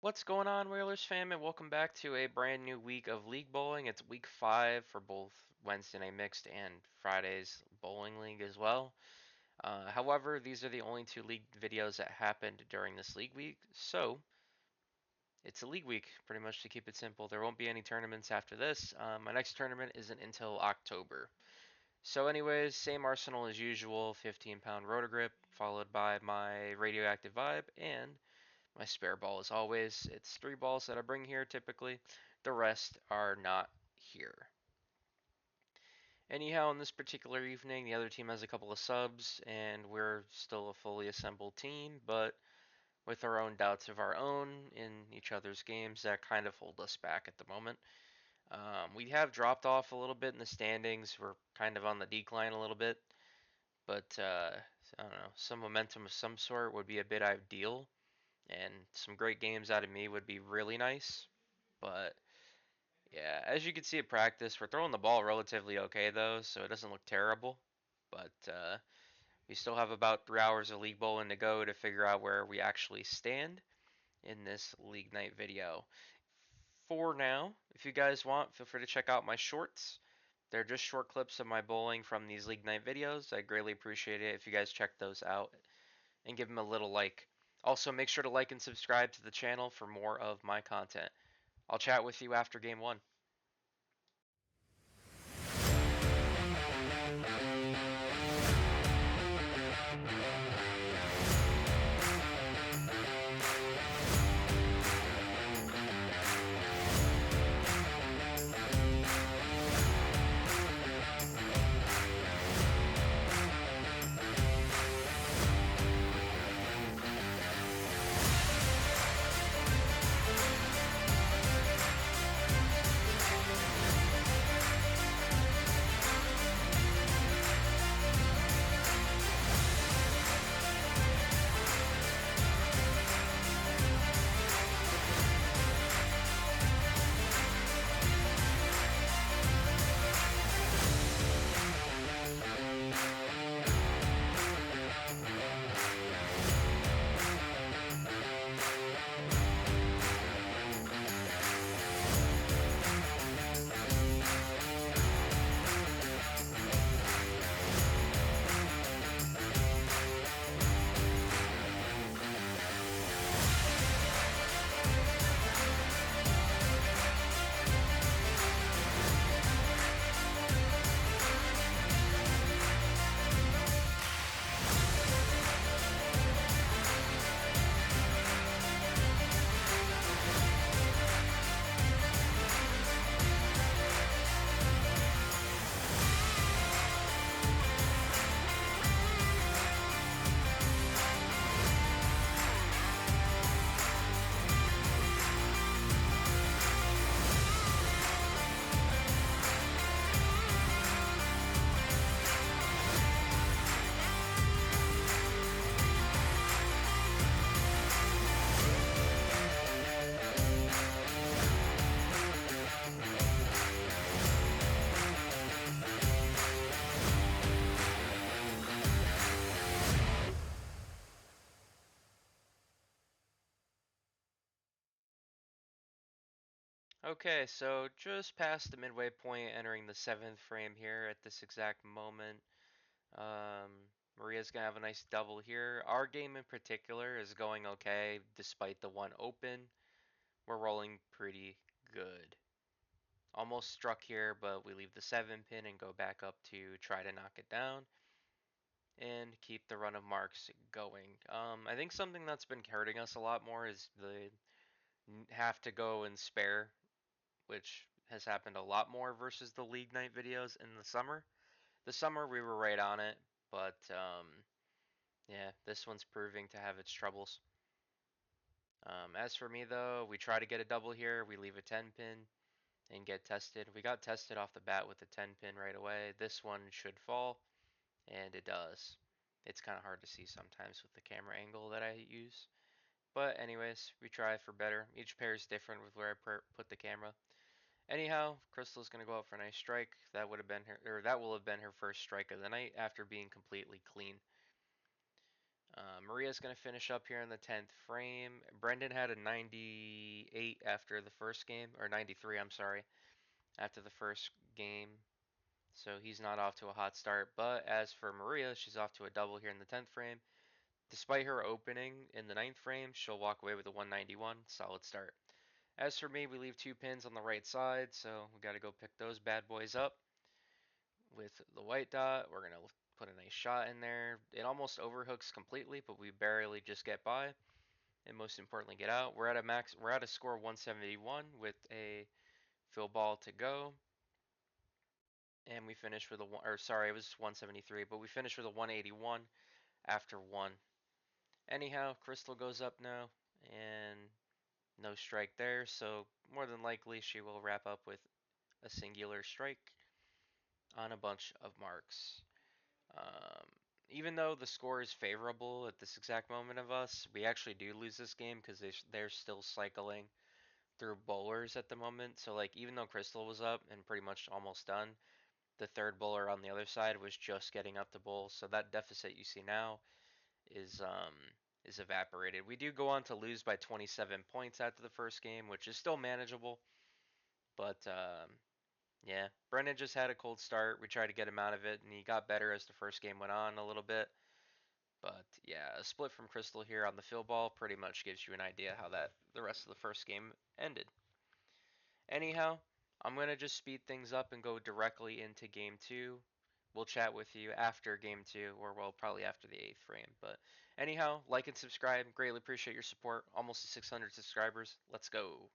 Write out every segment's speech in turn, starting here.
What's going on, Whalers fam, and welcome back to a brand new week of League Bowling. It's week 5 for both Wednesday Night Mixed and Friday's Bowling League as well. However, these are the only two league videos that happened during this league week, so it's a league week, pretty much to keep it simple. There won't be any tournaments after this. My next tournament isn't until October. So anyways, same arsenal as usual, 15-pound rotor grip, followed by my radioactive vibe, and my spare ball as always. It's 3 balls that I bring here typically. The rest are not here. Anyhow, in this particular evening, the other team has a couple of subs, and we're still a fully assembled team, but with our own doubts of our own in each other's games that kind of hold us back at the moment. We have dropped off a little bit in the standings. We're kind of on the decline a little bit, but I don't know, some momentum of some sort would be a bit ideal, and some great games out of me would be really nice. But yeah, as you can see at practice, we're throwing the ball relatively okay though, so it doesn't look terrible. But we still have about 3 hours of league bowling to go to figure out where we actually stand in this league night video. For now, if you guys want, feel free to check out my shorts. They're just short clips of my bowling from these league night videos. I greatly appreciate it if you guys check those out and give them a little like. Also, make sure to like and subscribe to the channel for more of my content. I'll chat with you after game 1. Okay, so just past the midway point, entering the 7th frame here at this exact moment. Maria's gonna have a nice double here. Our game in particular is going okay, despite the one open. We're rolling pretty good. Almost struck here, but we leave the 7 pin and go back up to try to knock it down and keep the run of marks going. I think something that's been hurting us a lot more is the have to go and spare, which has happened a lot more versus the league night videos in the summer. The summer we were right on it, but yeah, this one's proving to have its troubles. As for me though, we try to get a double here. We leave a 10 pin and get tested. We got tested off the bat with a 10 pin right away. This one should fall, and it does. It's kind of hard to see sometimes with the camera angle that I use. But anyways, we try for better. Each pair is different with where I put the camera. Anyhow, Crystal's gonna go out for a nice strike. That would have been her, or that will have been her first strike of the night after being completely clean. Maria's going to finish up here in the 10th frame. Brendan had a 98 after the first game, or 93, I'm sorry, after the first game. So he's not off to a hot start. But as for Maria, she's off to a double here in the 10th frame. Despite her opening in the 9th frame, she'll walk away with a 191. Solid start. As for me, we leave 2 pins on the right side, so we got to go pick those bad boys up. With the white dot, we're going to put a nice shot in there. It almost overhooks completely, but we barely just get by. And most importantly, get out. We're at a score 171 with a fill ball to go. And we finished with a one, or sorry, it was 173, but we finished with a 181 after one. Anyhow, Crystal goes up now, and no strike there, so more than likely she will wrap up with a singular strike on a bunch of marks. Um, Even though the score is favorable at this exact moment of us, we actually do lose this game because they're still cycling through bowlers at the moment. So like even though Crystal was up and pretty much almost done, the third bowler on the other side was just getting up to bowl. So that deficit you see now is um is evaporated. We do go on to lose by 27 points after the first game, which is still manageable. But yeah, Brendan just had a cold start. We tried to get him out of it, and he got better as the first game went on a little bit. But yeah, a split from Crystal here on the field ball pretty much gives you an idea how that the rest of the first game ended. Anyhow, I'm gonna just speed things up and go directly into game two. We'll chat with you after game two, or well, probably after the 8th frame. But anyhow, like and subscribe. Greatly appreciate your support. Almost to 600 subscribers. Let's go.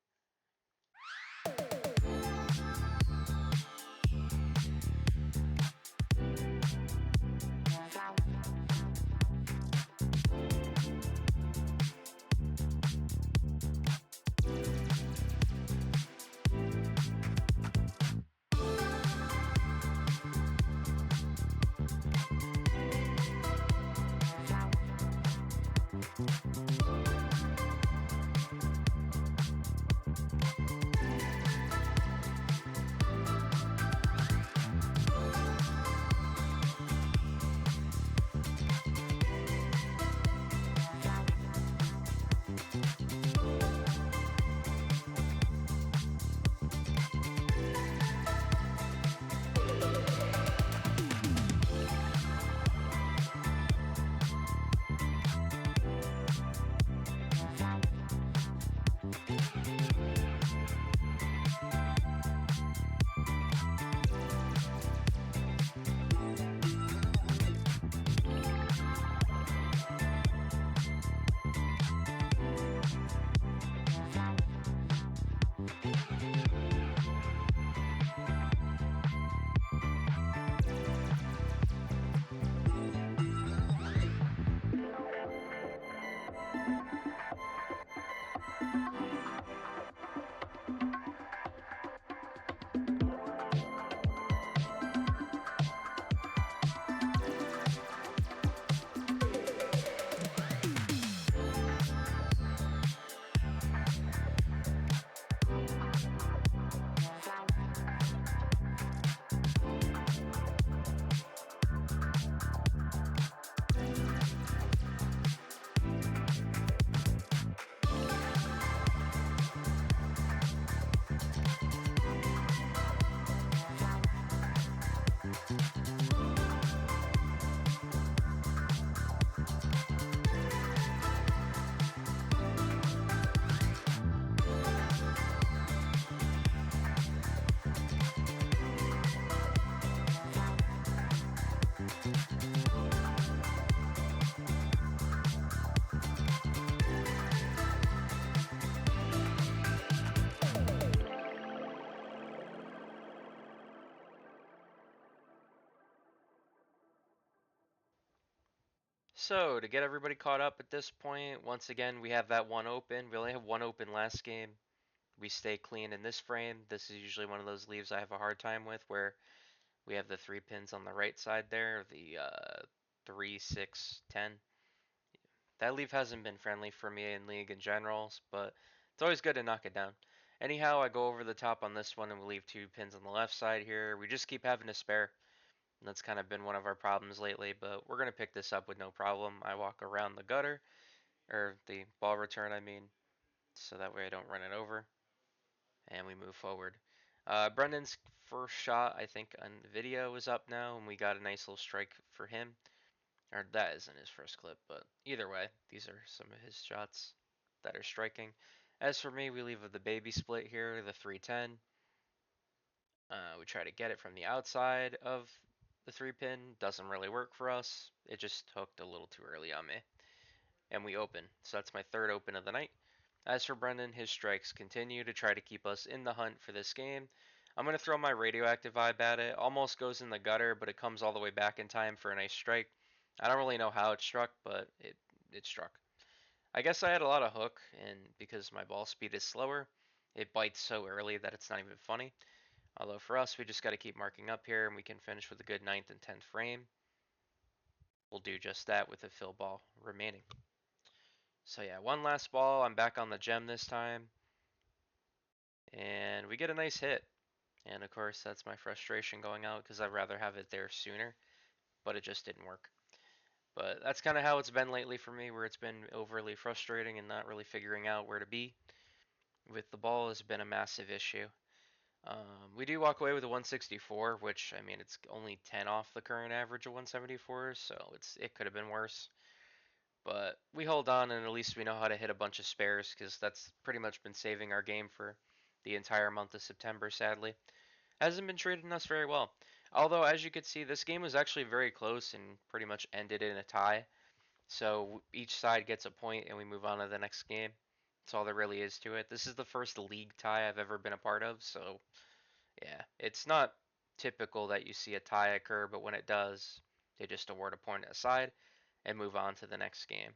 So, to get everybody caught up at this point, once again, we have that one open. We only have one open last game. We stay clean in this frame. This is usually one of those leaves I have a hard time with where we have the 3 pins on the right side there, the 3, 6, 10. That leaf hasn't been friendly for me in League in general, but it's always good to knock it down. Anyhow, I go over the top on this one and we leave 2 pins on the left side here. We just keep having to spare. That's kind of been one of our problems lately, but we're going to pick this up with no problem. I walk around the gutter, or the ball return, I mean, so that way I don't run it over, and we move forward. Brendan's first shot, I think, on video is up now, and we got a nice little strike for him. Or that isn't his first clip, but either way, these are some of his shots that are striking. As for me, we leave with the baby split here, the 310. We try to get it from the outside of the 3-pin. Doesn't really work for us. It just hooked a little too early on me. And we open. So that's my third open of the night. As for Brendan, his strikes continue to try to keep us in the hunt for this game. I'm going to throw my radioactive vibe at it. Almost goes in the gutter, but it comes all the way back in time for a nice strike. I don't really know how it struck, but it struck. I guess I had a lot of hook, and because my ball speed is slower, it bites so early that it's not even funny. Although for us, we just got to keep marking up here, and we can finish with a good 9th and 10th frame. We'll do just that with a fill ball remaining. So yeah, one last ball. I'm back on the gem this time. And we get a nice hit. And of course, that's my frustration going out because I'd rather have it there sooner, but it just didn't work. But that's kind of how it's been lately for me, where it's been overly frustrating and not really figuring out where to be. With the ball has been a massive issue. We do walk away with a 164, which I mean it's only 10 off the current average of 174, so it could have been worse. But we hold on, and at least we know how to hit a bunch of spares because that's pretty much been saving our game for the entire month of September. Sadly, hasn't been treating us very well. Although, as you could see, this game was actually very close and pretty much ended in a tie. So each side gets a point, and we move on to the next game. That's all there really is to it. This is the first league tie I've ever been a part of, so yeah, it's not typical that you see a tie occur, but when it does, they just award a point aside and move on to the next game.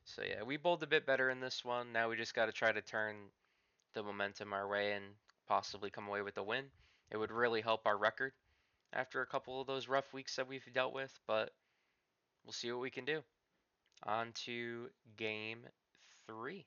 So yeah, we bowled a bit better in this one. Now we just got to try to turn the momentum our way and possibly come away with a win. It would really help our record after a couple of those rough weeks that we've dealt with, but we'll see what we can do. On to game 3.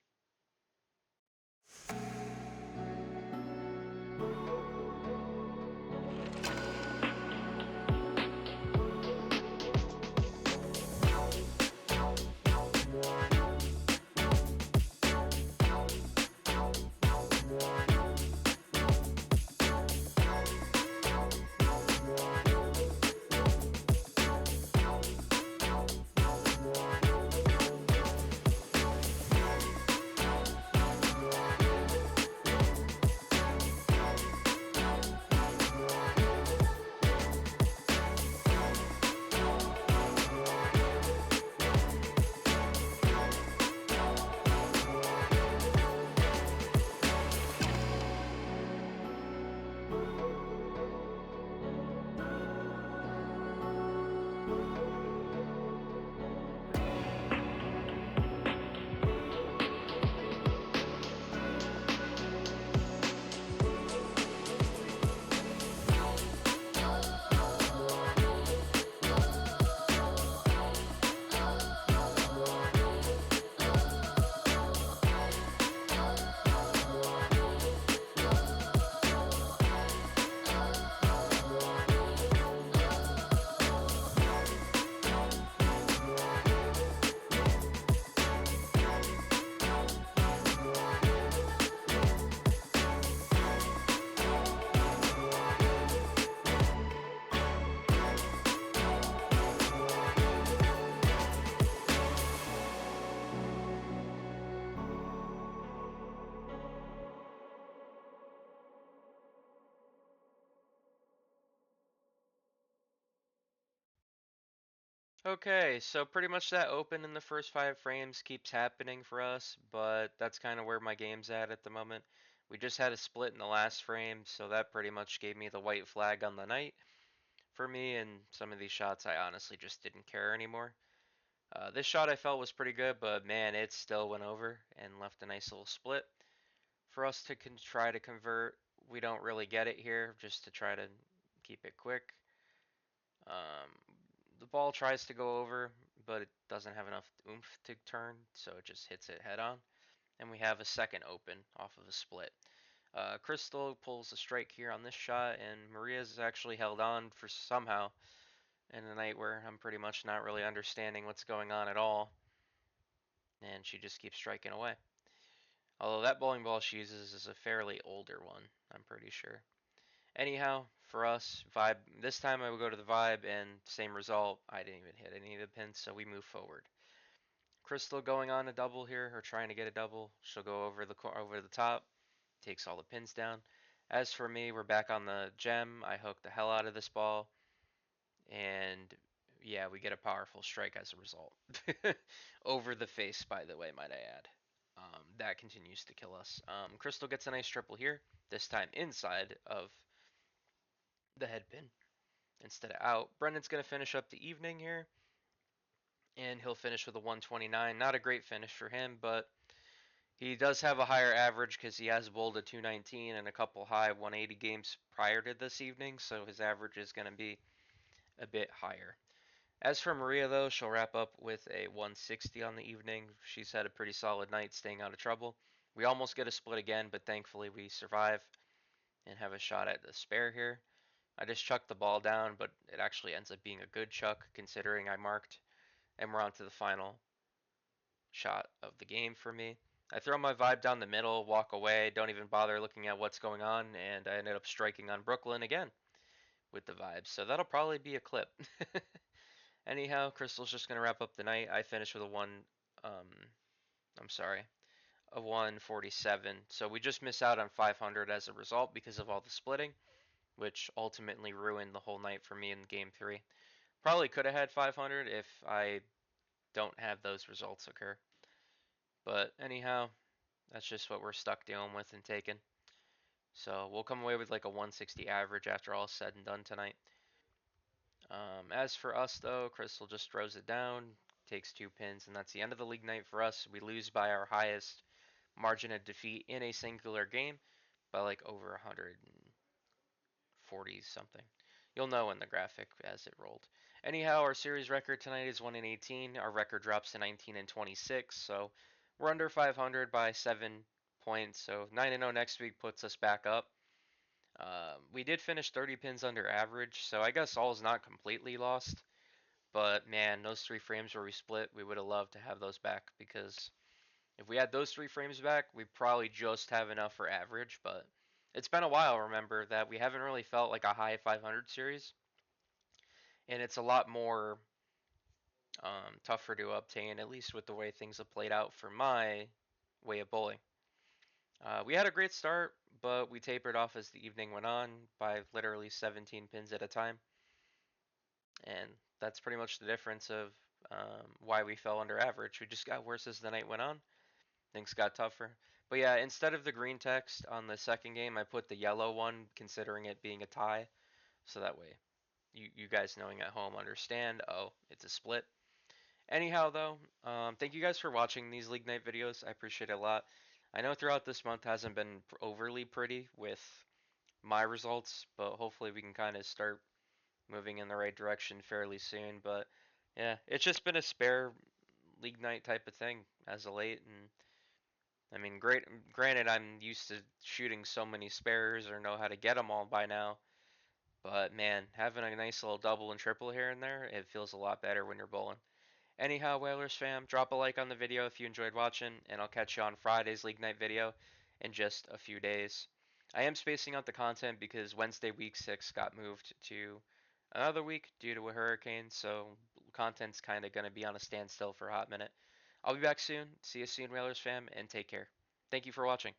Okay, so pretty much that open in the first 5 frames keeps happening for us, but that's kind of where my game's at the moment. We just had a split in the last frame, so that pretty much gave me the white flag on the night for me, and some of these shots I honestly just didn't care anymore. This shot I felt was pretty good, but man, it still went over and left a nice little split. For us to try to convert, we don't really get it here, just to try to keep it quick. Um, the ball tries to go over, but it doesn't have enough oomph to turn, so it just hits it head on. And we have a second open off of a split. Crystal pulls a strike here on this shot, and Maria's actually held on for somehow in a night where I'm pretty much not really understanding what's going on at all, and she just keeps striking away. Although that bowling ball she uses is a fairly older one, I'm pretty sure. Anyhow, for us, vibe. This time I would go to the vibe, and same result. I didn't even hit any of the pins, so we move forward. Crystal going on a double here, or trying to get a double. She'll go over the top, takes all the pins down. As for me, we're back on the gem. I hook the hell out of this ball, and yeah, we get a powerful strike as a result. Over the face, by the way, might I add. That continues to kill us. Crystal gets a nice triple here, this time inside of the head pin instead of out. Brendan's going to finish up the evening here, and he'll finish with a 129. Not a great finish for him, but he does have a higher average because he has bowled a 219 and a couple high 180 games prior to this evening, so his average is going to be a bit higher. As for Maria, though, she'll wrap up with a 160 on the evening. She's had a pretty solid night, staying out of trouble. We almost get a split again, but thankfully we survive and have a shot at the spare here. I just chucked the ball down, but it actually ends up being a good chuck considering I marked, and we're on to the final shot of the game for me. I throw my vibe down the middle, walk away, don't even bother looking at what's going on, and I ended up striking on Brooklyn again with the vibes. So that'll probably be a clip. Anyhow, Crystal's just gonna wrap up the night. I finished with a um, I'm sorry, a 147. So we just miss out on 500 as a result because of all the splitting, which ultimately ruined the whole night for me in game three. Probably could have had 500 if I don't have those results occur. But anyhow, that's just what we're stuck dealing with and taking. So we'll come away with like a 160 average after all said and done tonight. As for us though, Crystal just throws it down, takes 2 pins, and that's the end of the league night for us. We lose by our highest margin of defeat in a singular game by like over 140 something. You'll know in the graphic as it rolled. Anyhow, our series record tonight is 1-18. Our record drops to 19-26, so we're under 500 by 7 points. So 9-0 next week puts us back up. We did finish 30 pins under average, so I guess all is not completely lost. But man, those 3 frames where we split, we would have loved to have those back because if we had those 3 frames back, we probably just have enough for average. But it's been a while, remember, that we haven't really felt like a high 500 series, and it's a lot more tougher to obtain, at least with the way things have played out for my way of bowling. We had a great start, but we tapered off as the evening went on by literally 17 pins at a time. And that's pretty much the difference of why we fell under average. We just got worse as the night went on. Things got tougher. But yeah, instead of the green text on the second game, I put the yellow one, considering it being a tie. So that way, you guys knowing at home understand, oh, it's a split. Anyhow, though, thank you guys for watching these League Night videos. I appreciate it a lot. I know throughout this month hasn't been overly pretty with my results, but hopefully we can kind of start moving in the right direction fairly soon. But yeah, it's just been a spare League Night type of thing as of late, and I mean, granted, I'm used to shooting so many spares or know how to get them all by now. But man, having a nice little double and triple here and there, it feels a lot better when you're bowling. Anyhow, Whalers fam, drop a like on the video if you enjoyed watching, and I'll catch you on Friday's League Night video in just a few days. I am spacing out the content because Wednesday week 6 got moved to another week due to a hurricane, so content's kind of going to be on a standstill for a hot minute. I'll be back soon. See you soon, Whalers fam, and take care. Thank you for watching.